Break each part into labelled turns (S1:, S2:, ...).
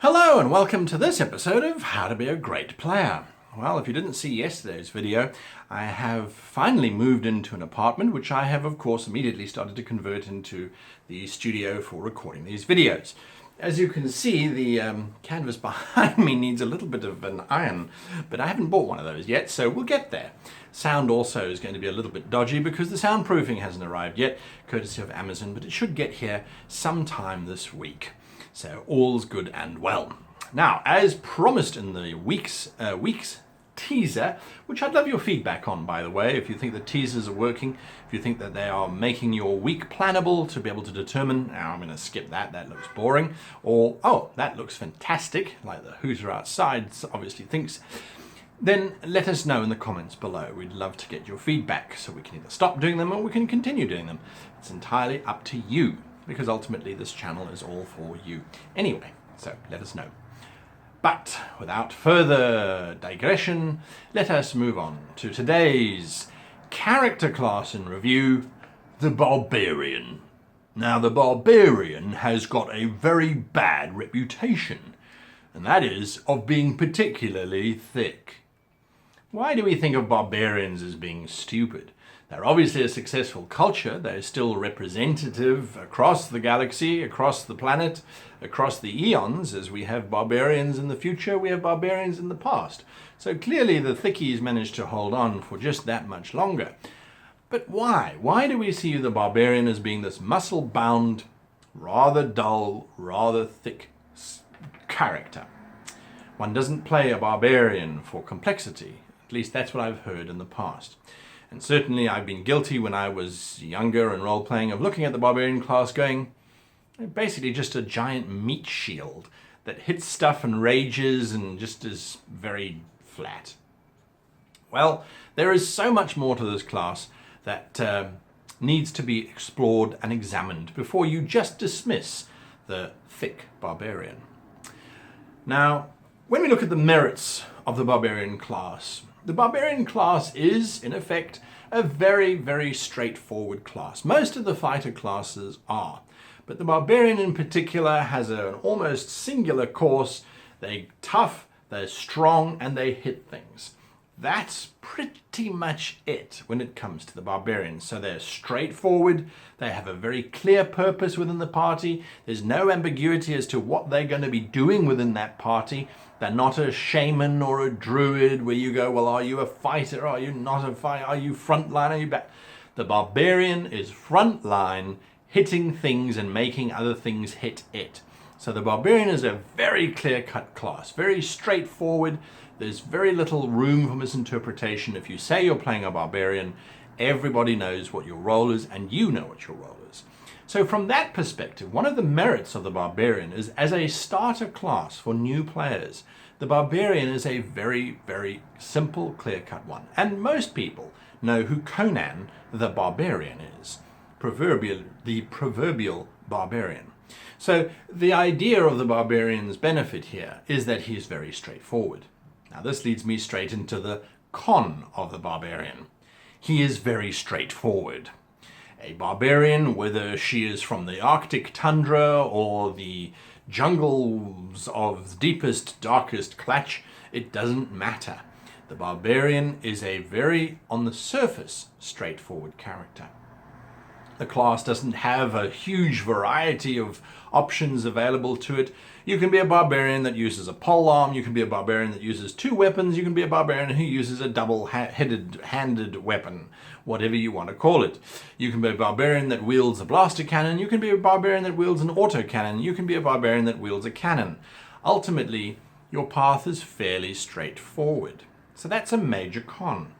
S1: Hello and welcome to this episode of How to Be a Great Player. Well, if you didn't see yesterday's video, I have finally moved into an apartment which I have of course immediately started to convert into the studio for recording these videos. As you can see, the canvas behind me needs a little bit of an iron, but I haven't bought one of those yet, so we'll get there. Sound also is going to be a little bit dodgy because the soundproofing hasn't arrived yet, courtesy of Amazon, but it should get here sometime this week. So all's good and well. Now, as promised in the week's teaser, which I'd love your feedback on, by the way, if you think the teasers are working, if you think that they are making your week plannable to be able to determine, now I'm going to skip that looks boring, or, oh, that looks fantastic, like the hooter outside obviously thinks, then let us know in the comments below. We'd love to get your feedback so we can either stop doing them or we can continue doing them. It's entirely up to you, because ultimately this channel is all for you. Anyway, so let us know. But without further digression, let us move on to today's character class in review, the Barbarian. Now, the Barbarian has got a very bad reputation, and that is of being particularly thick. Why do we think of barbarians as being stupid? They're obviously a successful culture. They're still representative across the galaxy, across the planet, across the eons. As we have barbarians in the future, we have barbarians in the past. So clearly the thickies managed to hold on for just that much longer. But why? Why do we see the barbarian as being this muscle-bound, rather dull, rather thick character? One doesn't play a barbarian for complexity. At least that's what I've heard in the past. And certainly I've been guilty when I was younger and role-playing of looking at the barbarian class going, basically just a giant meat shield that hits stuff and rages and just is very flat. Well, there is so much more to this class that needs to be explored and examined before you just dismiss the thick barbarian. Now, when we look at the merits of the barbarian class, the barbarian class is, in effect, a very, very straightforward class. Most of the fighter classes are, but the barbarian in particular has an almost singular course. They're tough, they're strong, and they hit things. That's pretty much it when it comes to the barbarians. So they're straightforward, they have a very clear purpose within the party, there's no ambiguity as to what they're going to be doing within that party. They're not a shaman or a druid where you go, well, are you a fighter, are you not a fighter, are you frontline, are you back? The barbarian is frontline, hitting things and making other things hit it. So the barbarian is a very clear-cut class, very straightforward. There's very little room for misinterpretation. If you say you're playing a barbarian, everybody knows what your role is and you know what your role is. So from that perspective, one of the merits of the barbarian is as a starter class for new players, the barbarian is a very, very simple, clear-cut one. And most people know who Conan the Barbarian is, the proverbial barbarian. So the idea of the barbarian's benefit here is that he's very straightforward. Now this leads me straight into the con of the barbarian. He is very straightforward. A barbarian, whether she is from the Arctic tundra or the jungles of the deepest, darkest Klatch, it doesn't matter. The barbarian is a very, on the surface, straightforward character. The class doesn't have a huge variety of options available to it. You can be a barbarian that uses a polearm, you can be a barbarian that uses two weapons, you can be a barbarian who uses a double-handed weapon, whatever you want to call it. You can be a barbarian that wields a blaster cannon, you can be a barbarian that wields an autocannon, you can be a barbarian that wields a cannon. Ultimately, your path is fairly straightforward. So that's a major con.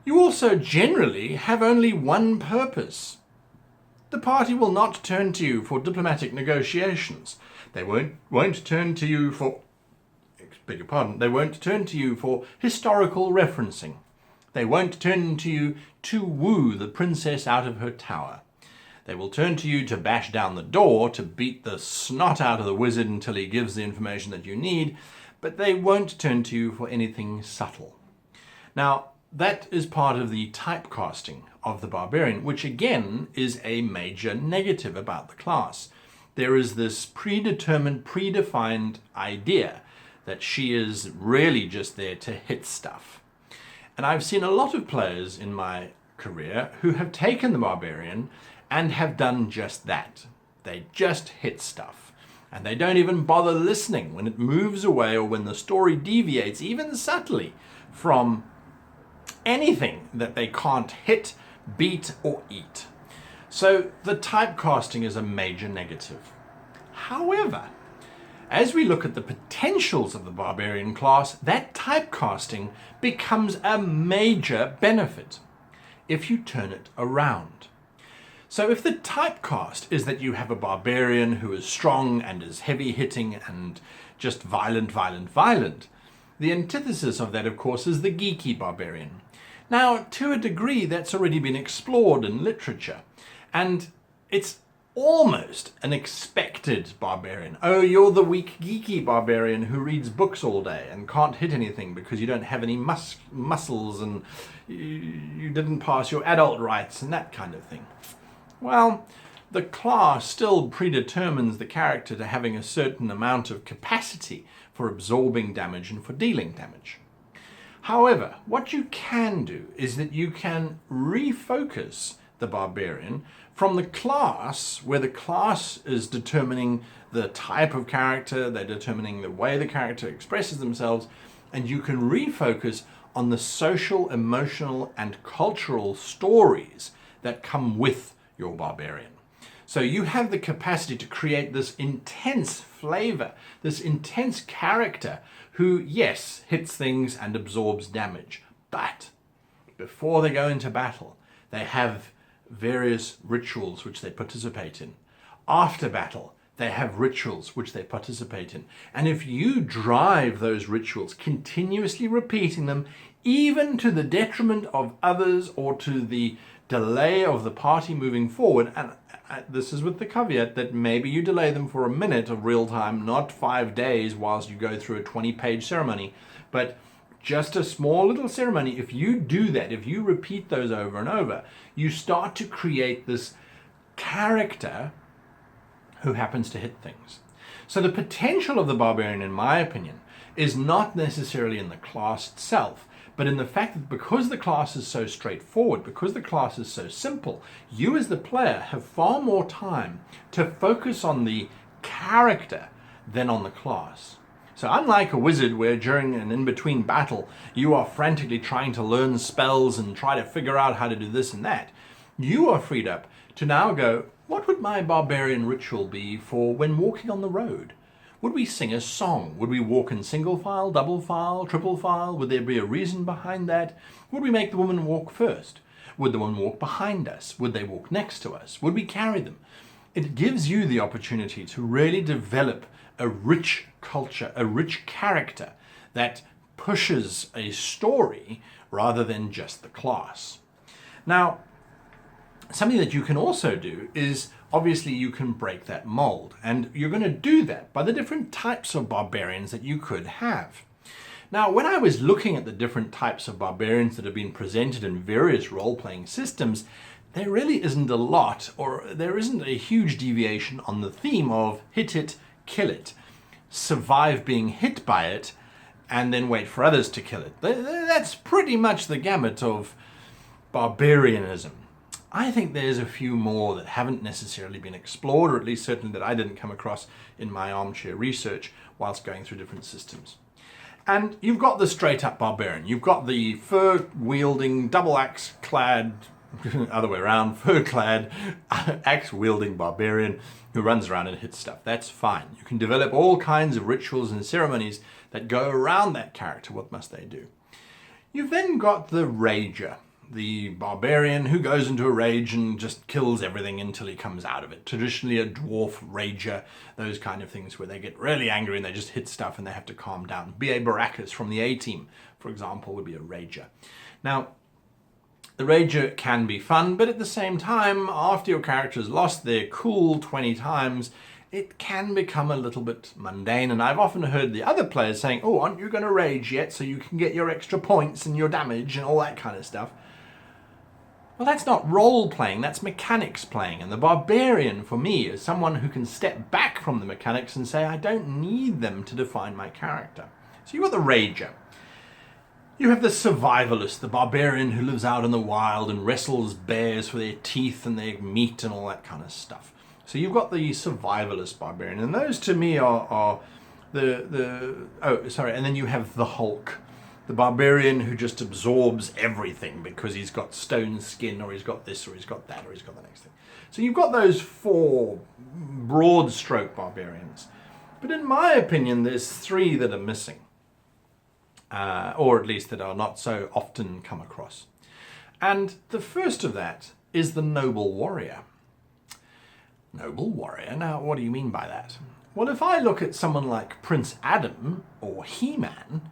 S1: You also generally have only one purpose. The party will not turn to you for diplomatic negotiations. They won't turn to you for, they won't turn to you for historical referencing. They won't turn to you to woo the princess out of her tower. They will turn to you to bash down the door, to beat the snot out of the wizard until he gives the information that you need, but they won't turn to you for anything subtle. Now, that is part of the typecasting of the barbarian, which again is a major negative about the class. there is this predetermined, predefined idea that she is really just there to hit stuff. And I've seen a lot of players in my career who have taken the Barbarian and have done just that. They just hit stuff. And they don't even bother listening when it moves away or when the story deviates, even subtly, from anything that they can't hit, beat, or eat. So the typecasting is a major negative. However, as we look at the potentials of the Barbarian class, that typecasting becomes a major benefit if you turn it around. So if the typecast is that you have a Barbarian who is strong and is heavy-hitting and just violent, the antithesis of that, of course, is the Geeky Barbarian. Now, to a degree, that's already been explored in literature, and it's almost an expected barbarian. Oh, you're the weak geeky barbarian who reads books all day and can't hit anything because you don't have any muscles and you didn't pass your adult rights and that kind of thing. Well, the class still predetermines the character to having a certain amount of capacity for absorbing damage and for dealing damage. However, what you can do is that you can refocus the barbarian from the class, where the class is determining the type of character, they're determining the way the character expresses themselves, and you can refocus on the social, emotional, and cultural stories that come with your barbarian. So you have the capacity to create this intense flavor, this intense character who, yes, hits things and absorbs damage, but before they go into battle, they have various rituals which they participate in. After battle, they have rituals which they participate in. And if you drive those rituals, continuously repeating them, even to the detriment of others or to the delay of the party moving forward, and this is with the caveat that maybe you delay them for a minute of real time, not 5 days whilst you go through a 20-page ceremony, but just a small little ceremony. If you do that, if you repeat those over and over, you start to create this character who happens to hit things. So the potential of the barbarian, in my opinion, is not necessarily in the class itself, but in the fact that because the class is so straightforward, because the class is so simple, you as the player have far more time to focus on the character than on the class. So unlike a wizard where during and in between battle you are frantically trying to learn spells and try to figure out how to do this and that, you are freed up to now go, what would my barbarian ritual be for when walking on the road? Would we sing a song? Would we walk in single file, double file, triple file? Would there be a reason behind that? Would we make the woman walk first? Would the one walk behind us? Would they walk next to us? Would we carry them? It gives you the opportunity to really develop a rich culture, a rich character that pushes a story rather than just the class. Now, something that you can also do is obviously you can break that mold, and you're going to do that by the different types of barbarians that you could have. Now, when I was looking at the different types of barbarians that have been presented in various role-playing systems, there really isn't a lot, or there isn't a huge deviation on the theme of hit it, kill it, survive being hit by it, and then wait for others to kill it. That's pretty much the gamut of barbarianism. I think there's a few more that haven't necessarily been explored, or at least certainly that I didn't come across in my armchair research whilst going through different systems. And you've got the straight-up barbarian. You've got the fur-wielding, double-axe-clad, other way around, fur-clad, axe-wielding barbarian who runs around and hits stuff. That's fine. You can develop all kinds of rituals and ceremonies that go around that character. What must they do? You've then got the rager, the barbarian who goes into a rage and just kills everything until he comes out of it. Traditionally a dwarf rager, those kind of things where they get really angry and they just hit stuff and they have to calm down. B.A. Baracus from the A-Team, for example, would be a rager. Now, the rager can be fun, but at the same time, after your character's lost their cool 20 times, it can become a little bit mundane. And I've often heard the other players saying, oh, aren't you going to rage yet so you can get your extra points and your damage and all that kind of stuff? Well, that's not role-playing, that's mechanics playing. And the barbarian, for me, is someone who can step back from the mechanics and say, I don't need them to define my character. So you've got the rager. You have the survivalist, the barbarian who lives out in the wild and wrestles bears for their teeth and their meat and all that kind of stuff. So you've got the survivalist barbarian. And those, to me, are and then you have the Hulk. The barbarian who just absorbs everything because he's got stone skin, or he's got this, or he's got that, or he's got the next thing. So you've got those 4 broad stroke barbarians. But in my opinion, there's 3 that are missing. Or at least that are not so often come across. And the first of that is the noble warrior. Noble warrior? Now, what do you mean by that? Well, if I look at someone like Prince Adam or He-Man,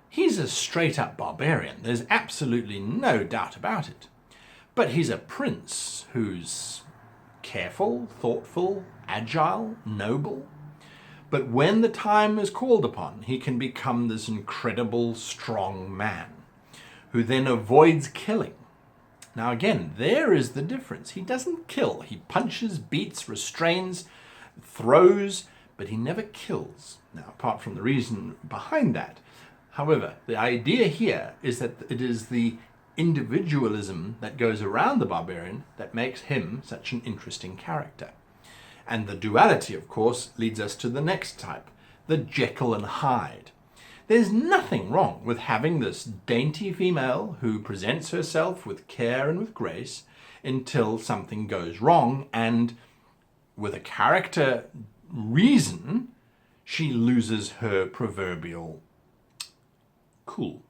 S1: he's a straight-up barbarian. There's absolutely no doubt about it. But he's a prince who's careful, thoughtful, agile, noble. But when the time is called upon, he can become this incredible, strong man who then avoids killing. Now again, there is the difference. He doesn't kill. He punches, beats, restrains, throws, but he never kills. Now, apart from the reason behind that, however, the idea here is that it is the individualism that goes around the barbarian that makes him such an interesting character. And the duality, of course, leads us to the next type, the Jekyll and Hyde. There's nothing wrong with having this dainty female who presents herself with care and with grace until something goes wrong, and with a character reason, she loses her proverbial cool.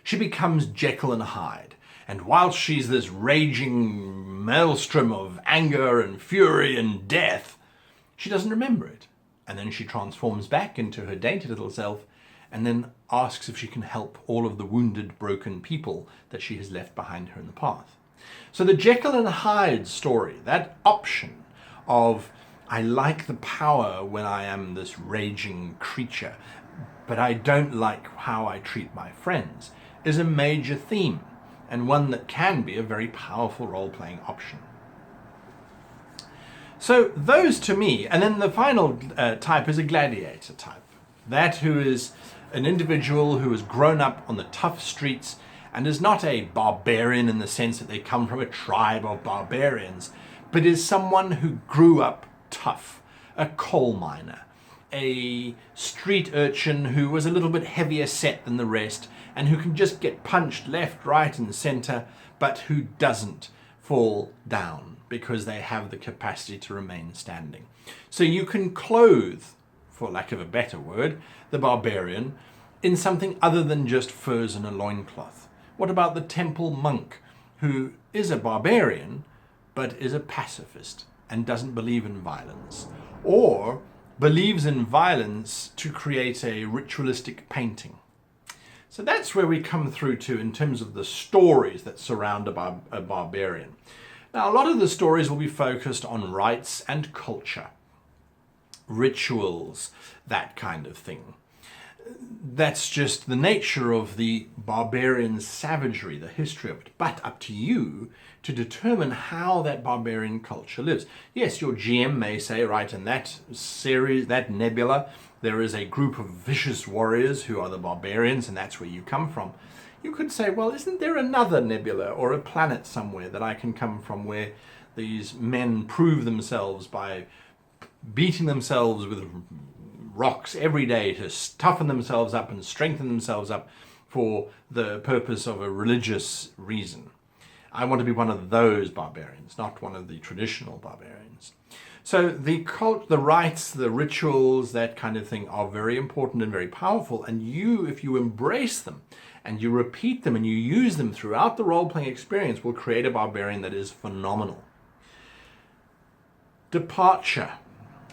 S1: She becomes Jekyll and Hyde. And whilst she's this raging maelstrom of anger and fury and death, she doesn't remember it. And then she transforms back into her dainty little self and then asks if she can help all of the wounded, broken people that she has left behind her in the path. So the Jekyll and Hyde story, that option of I like the power when I am this raging creature, but I don't like how I treat my friends, is a major theme. And one that can be a very powerful role-playing option. So those to me, and then the final type is a gladiator type. That who is an individual who has grown up on the tough streets and is not a barbarian in the sense that they come from a tribe of barbarians, but is someone who grew up tough, a coal miner, a street urchin who was a little bit heavier set than the rest, and who can just get punched left, right, and center, but who doesn't fall down because they have the capacity to remain standing. So you can clothe, for lack of a better word, the barbarian in something other than just furs and a loincloth. What about the temple monk, who is a barbarian, but is a pacifist and doesn't believe in violence? Or believes in violence to create a ritualistic painting? So that's where we come through to in terms of the stories that surround a barbarian. Now, a lot of the stories will be focused on rites and culture, rituals, that kind of thing. That's just the nature of the barbarian savagery, the history of it. But up to you to determine how that barbarian culture lives. Yes, your GM may say, right, in that series, that nebula, there is a group of vicious warriors who are the barbarians, and that's where you come from. You could say, well, isn't there another nebula or a planet somewhere that I can come from where these men prove themselves by beating themselves with rocks every day to toughen themselves up and strengthen themselves up for the purpose of a religious reason? I want to be one of those barbarians, not one of the traditional barbarians. So the cult, the rites, the rituals, that kind of thing are very important and very powerful. And you, if you embrace them and you repeat them and you use them throughout the role-playing experience, will create a barbarian that is phenomenal. Departure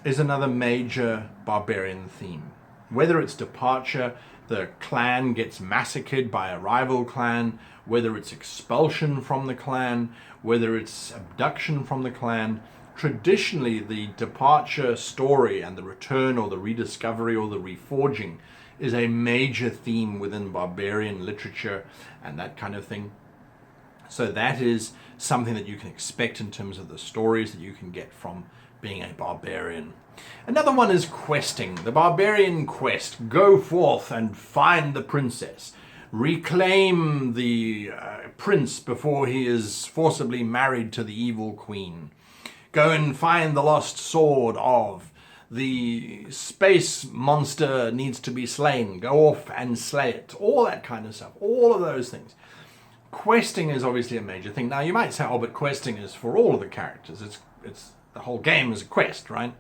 S1: is another major barbarian theme. Whether it's departure, the clan gets massacred by a rival clan, whether it's expulsion from the clan, whether it's abduction from the clan, traditionally the departure story and the return or the rediscovery or the reforging is a major theme within barbarian literature and that kind of thing. So that is something that you can expect in terms of the stories that you can get from being a barbarian. Another one is questing. The barbarian quest. Go forth and find the princess. Reclaim the prince before he is forcibly married to the evil queen. Go and find the lost sword of the space monster needs to be slain. Go off and slay it. All that kind of stuff. All of those things. Questing is obviously a major thing. Now you might say, oh, but questing is for all of the characters. It's the whole game is a quest, right?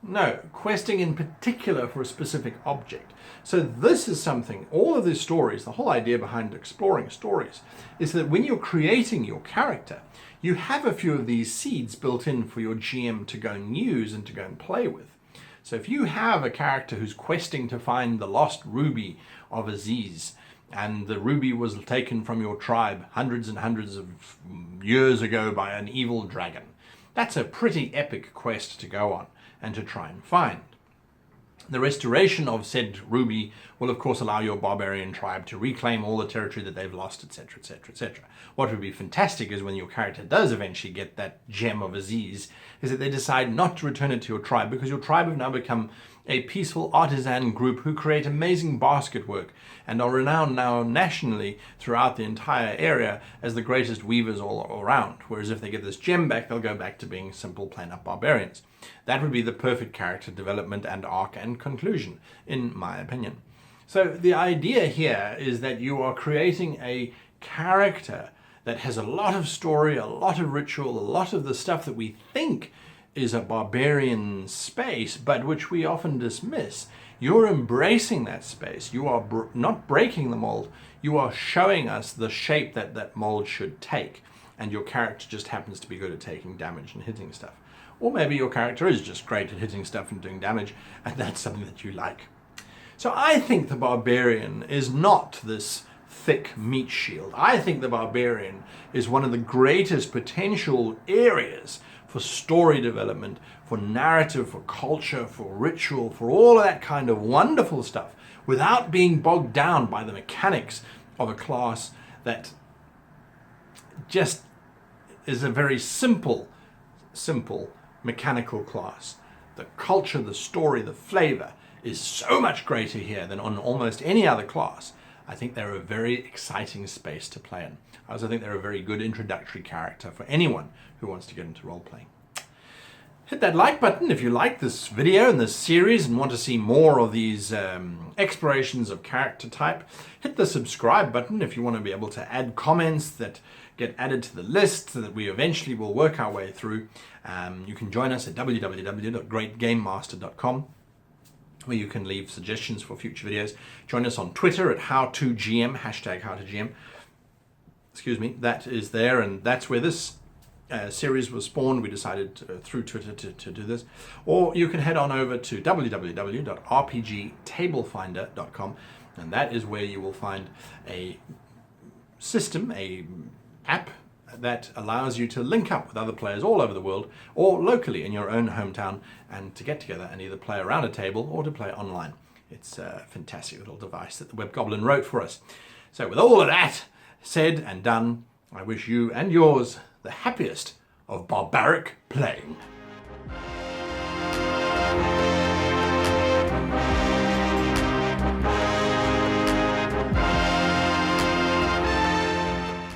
S1: No, questing in particular for a specific object. So this is something, all of these stories, the whole idea behind exploring stories is that when you're creating your character, you have a few of these seeds built in for your GM to go and use and to go and play with. So if you have a character who's questing to find the lost ruby of Aziz, and the ruby was taken from your tribe hundreds and hundreds of years ago by an evil dragon, that's a pretty epic quest to go on and to try and find. The restoration of said ruby will of course allow your barbarian tribe to reclaim all the territory that they've lost, etc, etc, etc. What would be fantastic is when your character does eventually get that gem of Aziz, is that they decide not to return it to your tribe, because your tribe have now become a peaceful artisan group who create amazing basket work and are renowned now nationally throughout the entire area as the greatest weavers all around. Whereas if they get this gem back, they'll go back to being simple plain-up barbarians. That would be the perfect character development and arc and conclusion, in my opinion. So the idea here is that you are creating a character that has a lot of story, a lot of ritual, a lot of the stuff that we think is a barbarian space, but which we often dismiss. You're embracing that space. You are not breaking the mold. You are showing us the shape that that mold should take. And your character just happens to be good at taking damage and hitting stuff. Or maybe your character is just great at hitting stuff and doing damage, and that's something that you like. So I think the barbarian is not this thick meat shield. I think the barbarian is one of the greatest potential areas for story development, for narrative, for culture, for ritual, for all of that kind of wonderful stuff, without being bogged down by the mechanics of a class that just is a very simple mechanical class. The culture, the story, the flavor is so much greater here than on almost any other class. I think they're a very exciting space to play in. I also think they're a very good introductory character for anyone who wants to get into role-playing. Hit that like button if you like this video and this series and want to see more of these explorations of character type. Hit the subscribe button if you want to be able to add comments that get added to the list that we eventually will work our way through. You can join us at www.greatgamemaster.com, where you can leave suggestions for future videos. Join us on Twitter at #HowToGM, #HowToGM. Excuse me, that is there, and that's where this series was spawned. We decided through Twitter to do this. Or you can head on over to www.rpgtablefinder.com, and that is where you will find a system, a app that allows you to link up with other players all over the world or locally in your own hometown and to get together and either play around a table or to play online. It's a fantastic little device that the Web Goblin wrote for us. So with all of that said and done, I wish you and yours the happiest of barbaric playing.